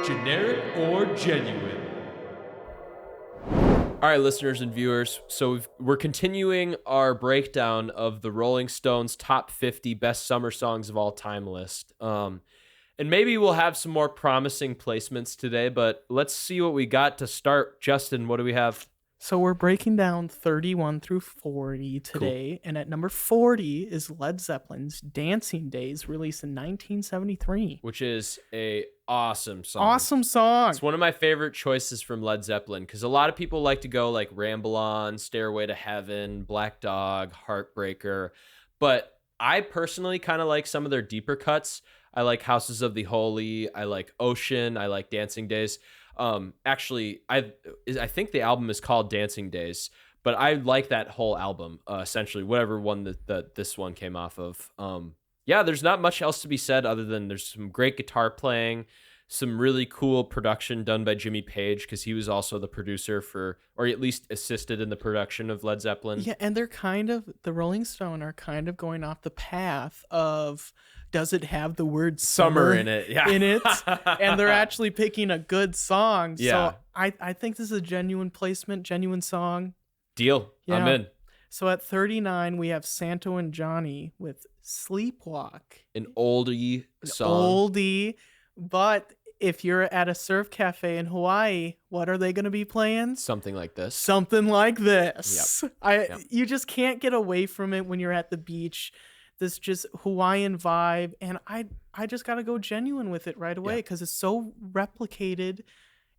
Generic or genuine? All right, listeners and viewers. So we're continuing our breakdown of the Rolling Stones top 50 best summer songs of all time list. And maybe we'll have some more promising placements today, but let's see what we got to start. Justin, what do we have? So we're breaking down 31 through 40 today, and at number 40 is Led Zeppelin's Dancing Days, released in 1973. Which is a awesome song. Awesome song. It's one of my favorite choices from Led Zeppelin, because a lot of people like to go like Ramble On, Stairway to Heaven, Black Dog, Heartbreaker, but I personally kind of like some of their deeper cuts. I like Houses of the Holy, I like Ocean, I like Dancing Days. Actually, I think the album is called Dancing Days, but I like that whole album, essentially, whatever one that this one came off of. Yeah, there's not much else to be said other than there's some great guitar playing, some really cool production done by Jimmy Page, because he was also the producer for, or at least assisted in the production of Led Zeppelin. Yeah, and the Rolling Stone are kind of going off the path of, does it have the word summer in it? Yeah. in it? And they're actually picking a good song. Yeah. So I think this is a genuine placement, genuine song. Deal. Yeah. I'm in. So at 39, we have Santo and Johnny with Sleepwalk. An oldie song. Oldie, but if you're at a surf cafe in Hawaii, what are they going to be playing? Something like this. Something like this. Yep. You just can't get away from it when you're at the beach. This just Hawaiian vibe, and I just got to go genuine with it right away because it's so replicated,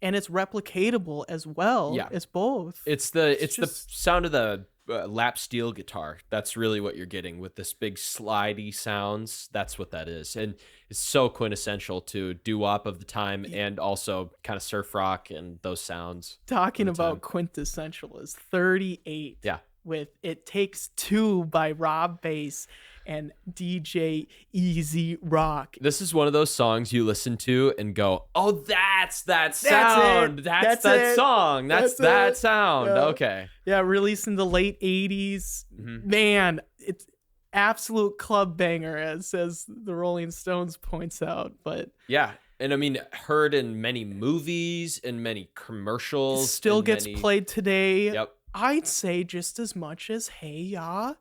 and it's replicatable as well. Yeah. It's both. It's the sound of the lap steel guitar. That's really what you're getting with this big slidey sounds. That's what that is, and it's so quintessential to doo-wop of the time, and also kind of surf rock and those sounds. Talking about quintessential is 38. Yeah. With It Takes Two by Rob Bass and DJ Easy Rock. This is one of those songs you listen to and go, "Oh, that's that sound. That's that song. That's that sound." Yeah. Okay. Yeah, released in the late 80s. Mm-hmm. Man, it's absolute club banger, as the Rolling Stones points out. But yeah. And I mean, heard in many movies and many commercials. Still gets played today. Yep. I'd say just as much as Hey Ya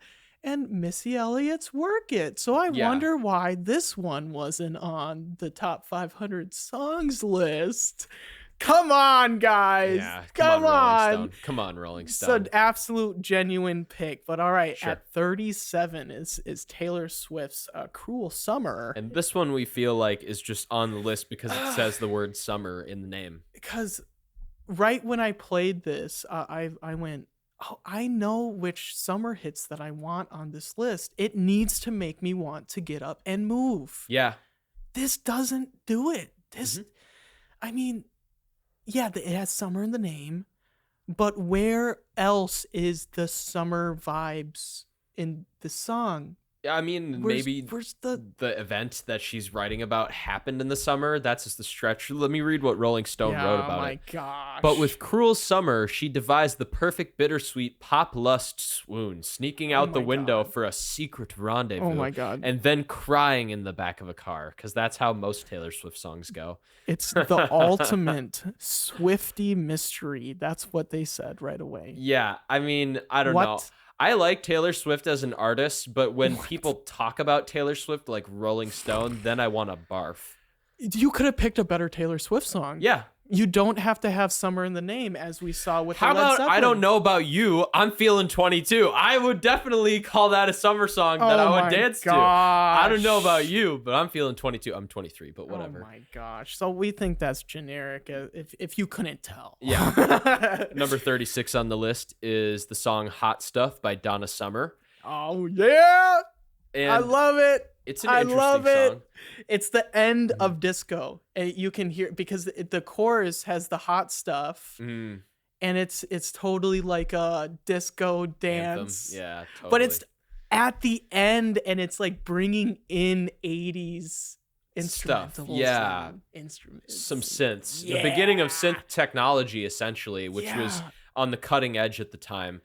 and Missy Elliott's Work It. So I wonder why this one wasn't on the top 500 songs list. Come on, guys. Yeah, come on. Come on, Rolling It's Stone. an absolute genuine pick. But all right, Sure. at 37 is Taylor Swift's Cruel Summer. And this one we feel like is just on the list because it says the word summer in the name. Because right when I played this, I went, oh, I know which summer hits that I want on this list. It needs to make me want to get up and move. Yeah. This doesn't do it. I mean, yeah, it has summer in the name, but where else is the summer vibes in the song? I mean, where's the event that she's writing about happened in the summer. That's just the stretch. Let me read what Rolling Stone wrote about it. Oh my gosh. But with Cruel Summer, she devised the perfect bittersweet pop lust swoon, sneaking out the window for a secret rendezvous. Oh my God. And then crying in the back of a car, because that's how most Taylor Swift songs go. It's the ultimate Swiftie mystery. That's what they said right away. Yeah, I mean, I don't know. I like Taylor Swift as an artist, but when people talk about Taylor Swift like Rolling Stone, then I want to barf. You could have picked a better Taylor Swift song. Yeah. You don't have to have summer in the name, as we saw with How the Led about Zeppelin. I don't know about you, I'm feeling 22. I would definitely call that a summer song that I would dance to. I don't know about you, but I'm feeling 22. I'm 23, but whatever. Oh my gosh. So we think that's generic, if you couldn't tell. Yeah. Number 36 on the list is the song Hot Stuff by Donna Summer. Oh yeah. And I love it. It's an interesting song. It's the end of disco, and you can hear, because the chorus has the hot stuff, and it's totally like a disco dance. Anthem. Yeah, totally. But it's at the end, and it's like bringing in 80s instrumentals. Yeah, instruments, some synths. Yeah. The beginning of synth technology, essentially, which was on the cutting edge at the time.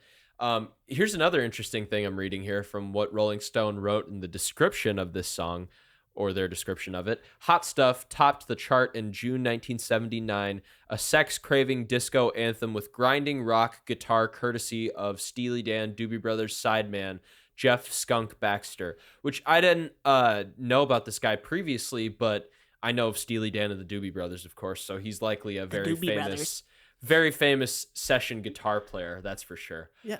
Here's another interesting thing I'm reading here from what Rolling Stone wrote in the description of this song, or their description of it. Hot Stuff topped the chart in June 1979, a sex-craving disco anthem with grinding rock guitar courtesy of Steely Dan Doobie Brothers sideman Jeff Skunk Baxter, which I didn't know about this guy previously, but I know of Steely Dan and the Doobie Brothers, of course, so he's likely a very famous session guitar player, that's for sure. Yeah,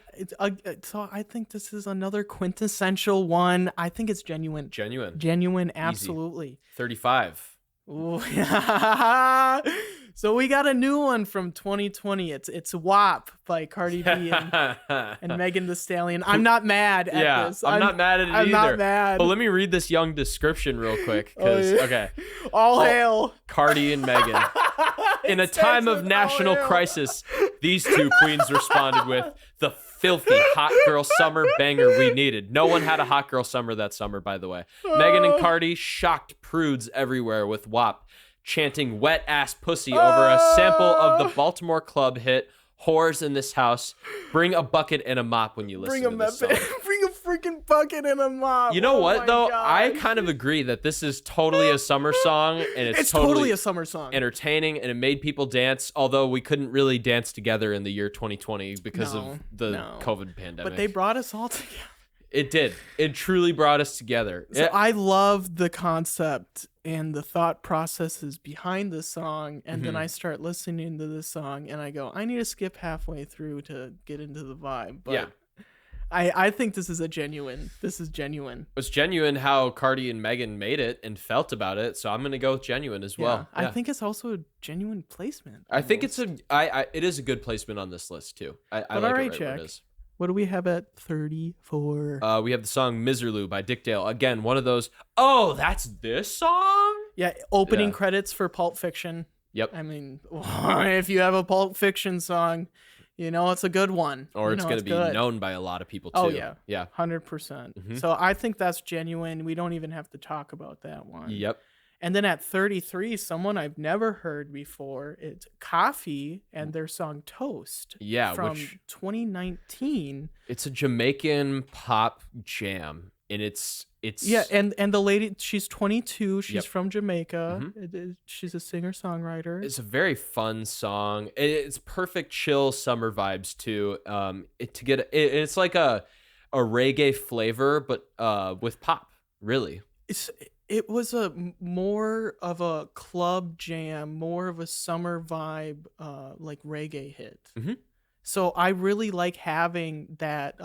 so I think this is another quintessential one. I think it's genuine. Genuine, absolutely. Easy. 35. Ooh, so we got a new one from 2020. It's WAP by Cardi B and Megan Thee Stallion. I'm not mad at this. I'm not mad at it either. I'm not mad. But let me read this young description real quick. Okay. All hail. Cardi and Megan. In a time of national crisis, these two queens responded with the filthy hot girl summer banger we needed. No one had a hot girl summer that summer, by the way. Megan and Cardi shocked prudes everywhere with WAP, chanting wet ass pussy over a sample of the Baltimore club hit Whores in This House. Bring a bucket and a mop when you listen to this song. Bring a freaking bucket and a mop. You know what, though? Gosh. I kind of agree that this is totally a summer song, and it's totally a summer song. Entertaining, and it made people dance, although we couldn't really dance together in the year 2020 because of the COVID pandemic. But they brought us all together. It did. It truly brought us together. So I love the concept and the thought processes behind the song, and then I start listening to the song, and I go, I need to skip halfway through to get into the vibe. But yeah. I think this is genuine. This is genuine. It's genuine how Cardi and Megan made it and felt about it, so I'm gonna go with genuine as well. Yeah. I think it's also a genuine placement. I think it's it is a good placement on this list too. I like all right, it Jack. where it is. What do we have at 34? We have the song Miserlou by Dick Dale. Again, one of those, oh, that's this song? Yeah, opening credits for Pulp Fiction. Yep. I mean, if you have a Pulp Fiction song, you know it's a good one. Or it's going to be known by a lot of people, too. Oh, yeah. Yeah. 100%. Mm-hmm. So I think that's genuine. We don't even have to talk about that one. Yep. And then at 33, someone I've never heard before, it's Koffee and their song Toast. Yeah, from 2019. It's a Jamaican pop jam, and it's yeah, and the lady, she's 22. She's from Jamaica. Mm-hmm. She's a singer-songwriter. It's a very fun song. It's perfect chill summer vibes too. It's like a reggae flavor, but with pop, really. It was a more of a club jam, more of a summer vibe, like reggae hit. Mm-hmm. So I really like having that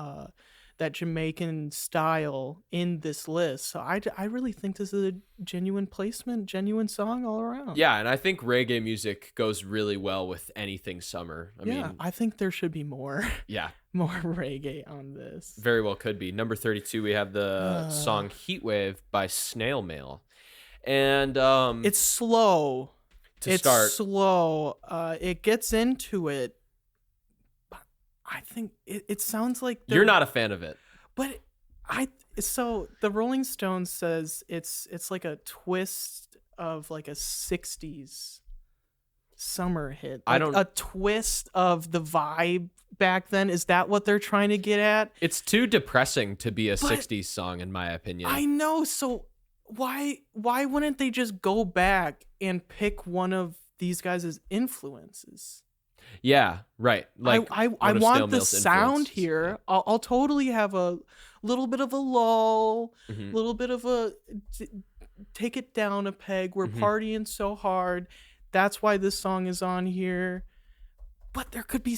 Jamaican style in this list. So I really think this is a genuine placement, genuine song all around. Yeah, and I think reggae music goes really well with anything summer. I mean, I think there should be more. Yeah. More reggae on this. Very well could be. Number 32, we have the song Heatwave by Snail Mail. And it's slow. It's slow. It gets into it. But I think it sounds like you're not a fan of it. But so the Rolling Stones says it's like a twist of like a 60s summer hit. Like a twist of the vibe back then. Is that what they're trying to get at? It's too depressing to be a 60s song, in my opinion. I know. So why wouldn't they just go back and pick one of these guys' influences? Yeah, right. Like I want the sound here. Yeah. I'll totally have a little bit of a lull, little bit of a take it down a peg. We're partying so hard. That's why this song is on here. But there could be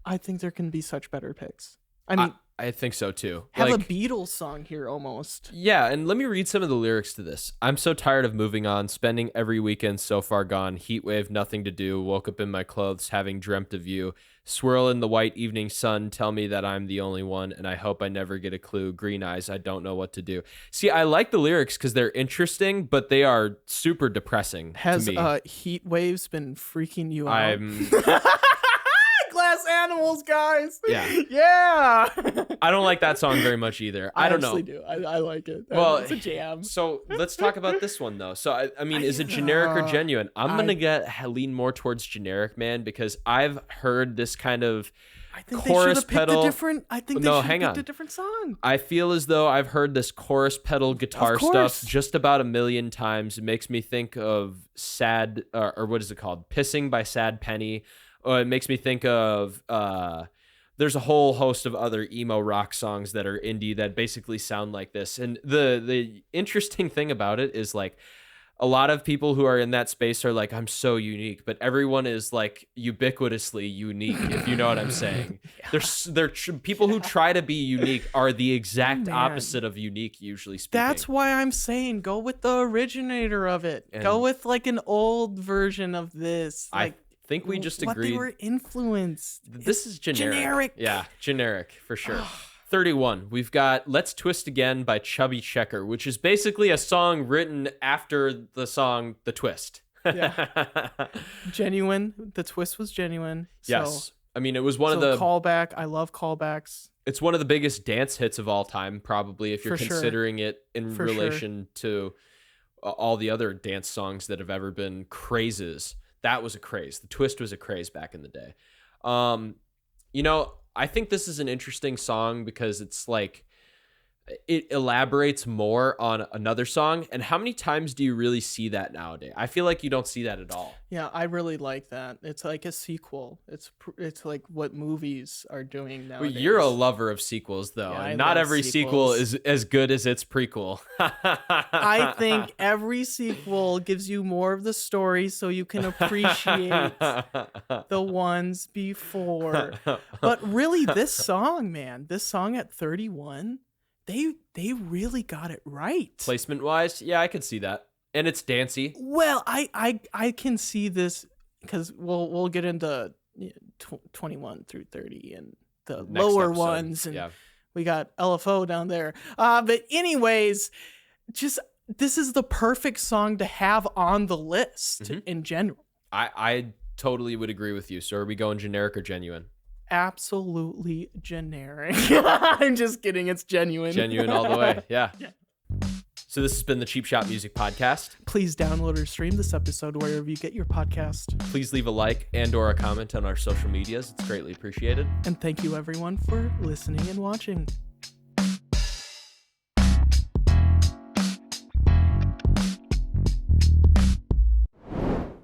I think there can be such better picks. I mean, I think so too. Have a Beatles song here almost. Yeah, and let me read some of the lyrics to this. I'm so tired of moving on, spending every weekend so far gone. Heatwave, nothing to do. Woke up in my clothes, having dreamt of you. Swirl in the white evening sun, tell me that I'm the only one, and I hope I never get a clue. Green eyes, I don't know what to do. See, I like the lyrics because they're interesting, but they are super depressing to me. Has Heatwaves been freaking you out? I'm glad ass animals, guys. Yeah. Yeah. I don't like that song very much either. I don't know. Do. I like it. Well, it's a jam. So let's talk about this one though. So I mean, is it generic or genuine? I'm gonna lean more towards generic, man, because I've heard this kind of I think chorus they should have pedal. picked a different. I think they should have picked a different song. I feel as though I've heard this chorus pedal guitar stuff just about 1,000,000 times. It makes me think of Sad, or what is it called? Pissing by Sad Penny. It makes me think of. There's a whole host of other emo rock songs that are indie that basically sound like this. And the interesting thing about it is like a lot of people who are in that space are like, I'm so unique, but everyone is like ubiquitously unique, if you know what I'm saying. Yeah. People who try to be unique are the exact opposite of unique, usually speaking. That's why I'm saying go with the originator of it. And go with like an old version of this. Like, I think we just agreed. What they were influenced. This is generic. Yeah, generic for sure. 31. We've got Let's Twist Again by Chubby Checker, which is basically a song written after the song The Twist. Yeah. Genuine. The twist was genuine. Yes. I mean, it was one of the callback. I love callbacks. It's one of the biggest dance hits of all time, probably, if you're considering it in relation to all the other dance songs that have ever been crazes. That was a craze. The Twist was a craze back in the day. You know, I think this is an interesting song because it's like it elaborates more on another song. And how many times do you really see that nowadays? I feel like you don't see that at all. Yeah, I really like that. It's like a sequel. It's like what movies are doing nowadays. Well, you're a lover of sequels, though. Yeah, and not every sequel is as good as its prequel. I think every sequel gives you more of the story so you can appreciate the ones before. But really, this song, man, this song at 31... They really got it right. Placement wise, yeah, I could see that. And it's dancey. Well, I can see this because we'll get into 21 through 30 and the next lower episode. Ones, and we got LFO down there. But anyways, just this is the perfect song to have on the list in general. I totally would agree with you. So are we going generic or genuine? Absolutely generic. I'm just kidding. It's genuine. Genuine all the way. Yeah. So this has been the Cheap Shot Music Podcast. Please download or stream this episode wherever you get your podcast. Please leave a like and/or a comment on our social medias. It's greatly appreciated. And thank you, everyone, for listening and watching.